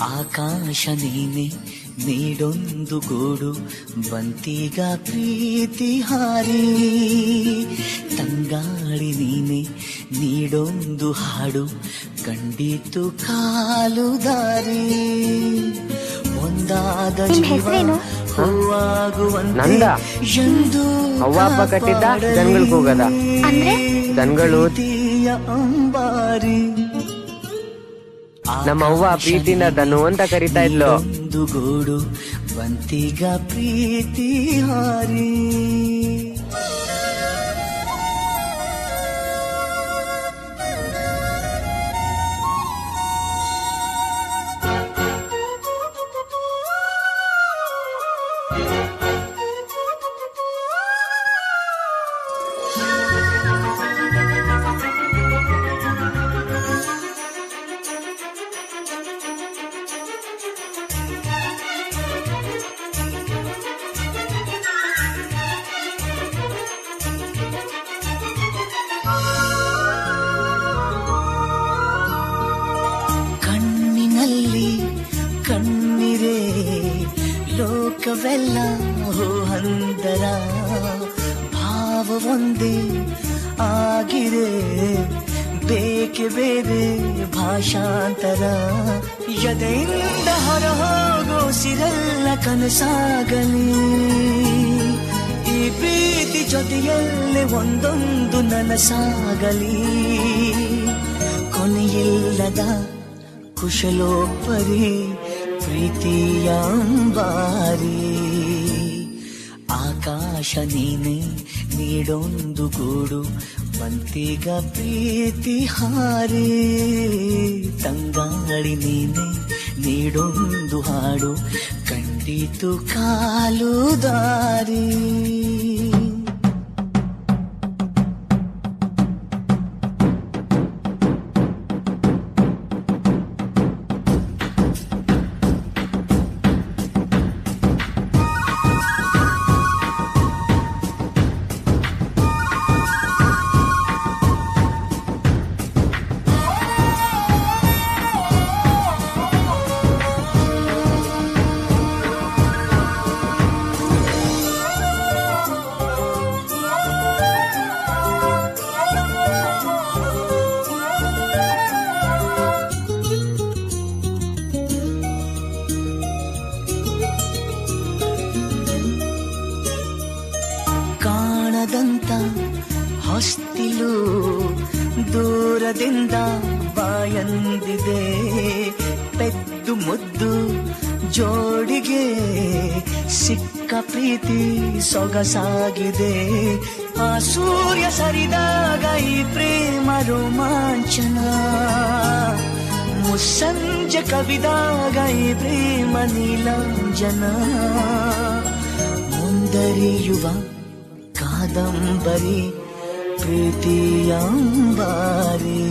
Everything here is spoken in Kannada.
ಆಕಾಶ ನೀನೆ ನೀಡೊಂದು ಗೂಡು ಬಂತೀಗ ಪ್ರೀತಿ ಹಾರಿ, ತಂಗಾಳಿ ನೀನೆ ನೀಡೊಂದು ಹಾಡು ಕಂಡಿತು ಕಾಲು ದಾರಿ. ಒಂದಾದ ಜೀವ ಹೂವಾಗುವಂತೆ ಎಂದು ಅವ್ವ ಅಪ್ಪ ಕಟ್ಟಿದ್ದ ದನಗಳಿಗೆ ಹೋಗದ ದನಗಳು ಅಂಬಾರಿ. ನಮ್ಮ ಅವ್ವ ಪ್ರೀತಿಯಿಂದ ದನು ಅಂತ ಕರಿತಾ ಇದ್ಲು. ಒಂದು ಗೂಡು ಬಂತೀಗ ಪ್ರೀತಿ ಹಾರಿ. ಕಣ್ಣಿನಲ್ಲಿ ಕಣ್ಣಿರೇ ಲೋಕವೆಲ್ಲ ಹಂದರ, ಭಾವ ಒಂದೇ ಆಗಿರೆ ಬೇಕೆ ಬೇರೆ ಭಾಷಾಂತರ. ಎದೆಯಿಂದ ಹೊರ ಹೋಗೋ ಸಿರಲ್ಲ ಕನಸಾಗಲಿ, ಈ ಪ್ರೀತಿ ಜೊತೆಯಲ್ಲೇ ಒಂದೊಂದು ನನಸಾಗಲಿ. ಕೊನೆಯಿಲ್ಲದ ಕುಶಲೋಪರಿ ಪ್ರೀತಿಯ ಅಂಬಾರಿ. ಆಕಾಶ ನೀನೆ ನೀಡೊಂದು ಗೂಡು ಬಂತೀಗ ಪ್ರೀತಿ ಹಾರಿ, ತಂಗಾಳಿ ನೀನೆ ನೀಡೊಂದು ಹಾಡು ಕಂಡಿತು ಕಾಲು ದಾರಿ. ಕಾಣದಂತ ಹೊಸ್ತಿಲು ದೂರದಿಂದ ಬಾಯಂದಿದೆ, ಪೆದ್ದು ಮುದ್ದು ಜೋಡಿಗೆ ಸಿಕ್ಕ ಪ್ರೀತಿ ಸೊಗಸಾಗಿದೆ. ಆ ಸೂರ್ಯ ಸರಿದಾಗ ಈ ಪ್ರೇಮ ರೋಮಾಂಚನ, ಮುಸ್ಸಂಜೆ ಕವಿದಾಗ ಈ ಪ್ರೇಮ ನೀಲಾಂಜನ. ಮುಂದರಿಯುವ ಕಾದಂಬರಿ ಪ್ರೀತಿಯ ಅಂಬಾರಿ.